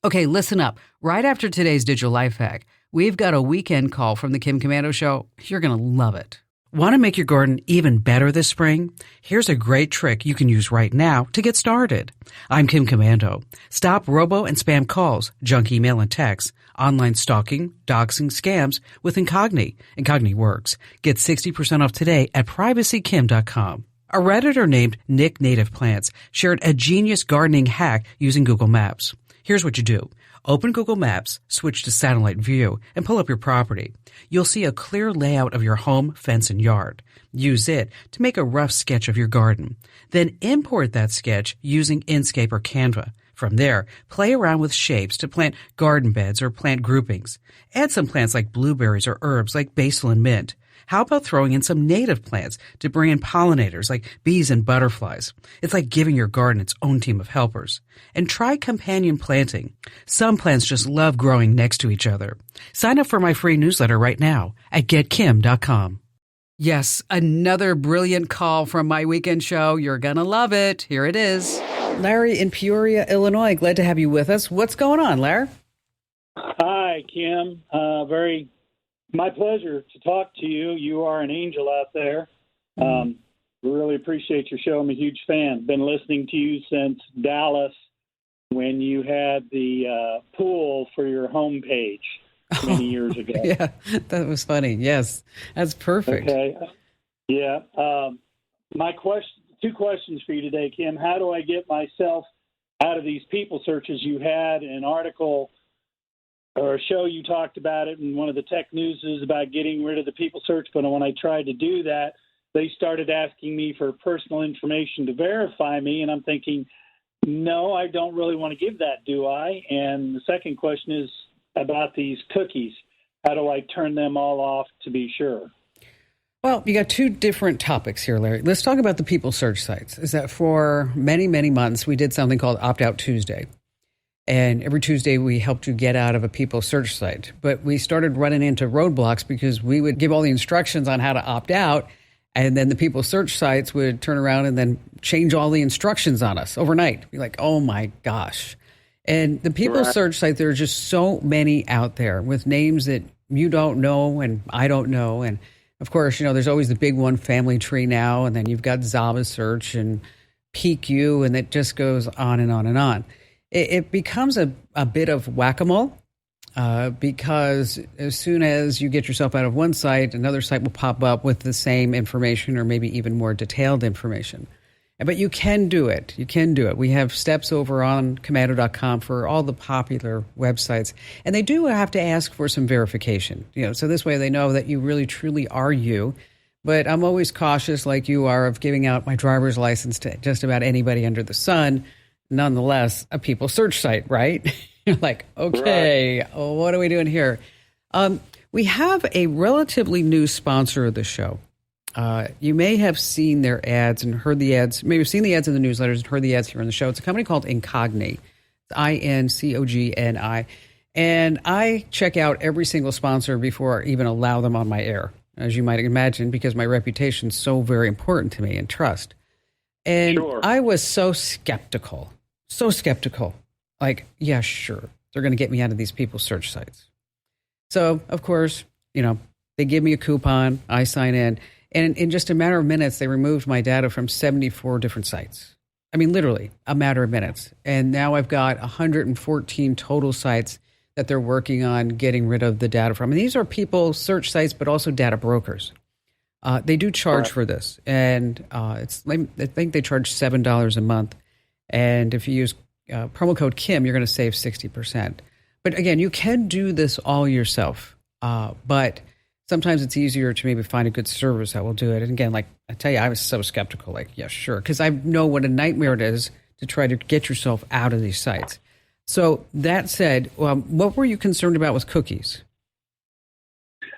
Okay, listen up. Right after today's digital life hack, we've got a weekend call from the Kim Commando Show. You're going to love it. Want to make your garden even better this spring? Here's a great trick you can use right now to get started. I'm Kim Commando. Stop robo and spam calls, junk email and texts, online stalking, doxing, scams with Incogni. Incogni works. Get 60% off today at privacykim.com. A Redditor named Nick Native Plants shared a genius gardening hack using Google Maps. Here's what you do. Open Google Maps, switch to satellite view, and pull up your property. You'll see a clear layout of your home, fence, and yard. Use it to make a rough sketch of your garden. Then import that sketch using Inkscape or Canva. From there, play around with shapes to plant garden beds or plant groupings. Add some plants like blueberries or herbs like basil and mint. How about throwing in some native plants to bring in pollinators like bees and butterflies? It's like giving your garden its own team of helpers. And try companion planting. Some plants just love growing next to each other. Sign up for my free newsletter right now at getkim.com. Yes, another brilliant call from my weekend show. You're going to love it. Here it is. Larry in Peoria, Illinois. Glad to have you with us. What's going on, Larry? Hi, Kim. My pleasure to talk to you. You are an angel out there. We really appreciate your show. I'm a huge fan. Been listening to you since Dallas when you had the pool for your homepage many years ago. Yeah, that was funny. Yes, that's perfect. Okay. Yeah. Two questions for you today, Kim. How do I get myself out of these people searches? You had an article or a show you talked about it in one of the tech news is about getting rid of the people search, but when I tried to do that, they started asking me for personal information to verify me, and I'm thinking, no, I don't really want to give that, do I? And the second question is about these cookies. How do I turn them all off to be sure? Well, you got two different topics here, Larry. Let's talk about the people search sites. Is that for many, many months, we did something called Opt Out Tuesday. And every Tuesday, we helped you get out of a people search site. But we started running into roadblocks because we would give all the instructions on how to opt out. And then the people search sites would turn around and then change all the instructions on us overnight. Be like, oh, my gosh. And the people search site, there are just so many out there with names that you don't know and I don't know. And, of course, you know, there's always the big one, Family Tree now. And then you've got Zava Search and PQ, and it just goes on and on and on. It becomes a bit of whack-a-mole because as soon as you get yourself out of one site, another site will pop up with the same information or maybe even more detailed information. But you can do it. You can do it. We have steps over on commando.com for all the popular websites. And they do have to ask for some verification. You know, so this way they know that you really, truly are you. But I'm always cautious, like you are, of giving out my driver's license to just about anybody under the sun. Nonetheless, a people search site, right? You're like, okay, what are we doing here? We have a relatively new sponsor of the show. You may have seen their ads and heard the ads, maybe seen the ads in the newsletters and heard the ads here on the show. It's a company called Incogni. It's Incogni. And I check out every single sponsor before I even allow them on my air, as you might imagine, because my reputation is so very important to me and trust. And I was so skeptical. Like, yeah, sure, they're going to get me out of these people search sites. So, of course, you know, they give me a coupon, I sign in, and in just a matter of minutes, they removed my data from 74 different sites. I mean, literally, a matter of minutes. And now I've got 114 total sites that they're working on getting rid of the data from. And these are people search sites, but also data brokers. They do charge for this, and I think they charge $7 a month. And if you use promo code Kim, you're going to save 60%. But again, you can do this all yourself. But sometimes it's easier to maybe find a good service that will do it. And again, like I tell you, I was so skeptical, like, yeah, sure. Because I know what a nightmare it is to try to get yourself out of these sites. So that said, what were you concerned about with cookies?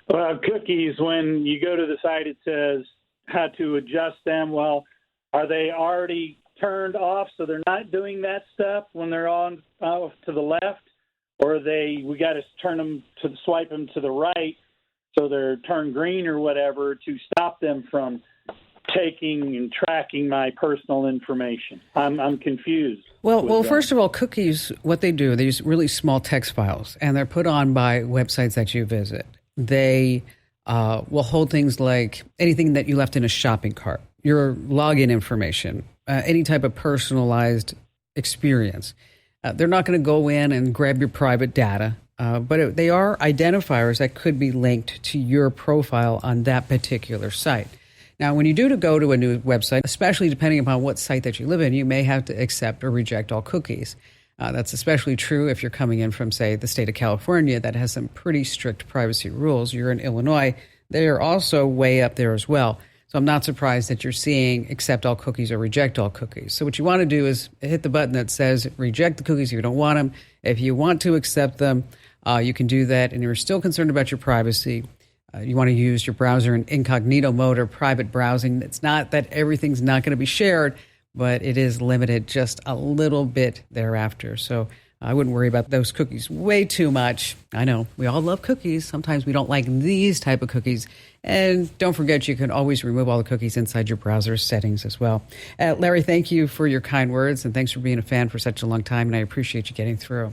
Well, cookies, when you go to the site, it says how to adjust them. Well, are they already turned off so they're not doing that stuff when they're on to the left? Or we got to turn them swipe them to the right so they're turned green or whatever to stop them from taking and tracking my personal information? I'm confused. Well, first of all, cookies, what they do, they use really small text files, and they're put on by websites that you visit. They will hold things like anything that you left in a shopping cart, your login information, any type of personalized experience. They're not going to go in and grab your private data, but they are identifiers that could be linked to your profile on that particular site. Now, when you do go to a new website, especially depending upon what site that you live in, you may have to accept or reject all cookies. That's especially true if you're coming in from, say, the state of California that has some pretty strict privacy rules. You're in Illinois. They are also way up there as well. So I'm not surprised that you're seeing accept all cookies or reject all cookies. So what you want to do is hit the button that says reject the cookies if you don't want them. If you want to accept them, you can do that, and you're still concerned about your privacy. You want to use your browser in incognito mode or private browsing. It's not that everything's not going to be shared, but it is limited just a little bit thereafter. So I wouldn't worry about those cookies way too much. I know we all love cookies. Sometimes we don't like these type of cookies. And don't forget, you can always remove all the cookies inside your browser settings as well. Larry, thank you for your kind words, and thanks for being a fan for such a long time, and I appreciate you getting through.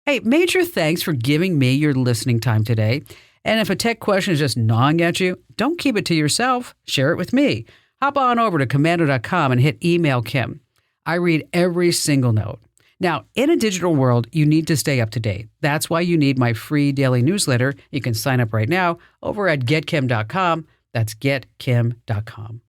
Hey, major thanks for giving me your listening time today. And if a tech question is just gnawing at you, don't keep it to yourself. Share it with me. Hop on over to Komando.com and hit email Kim. I read every single note. Now, in a digital world, you need to stay up to date. That's why you need my free daily newsletter. You can sign up right now over at GetKim.com. That's GetKim.com.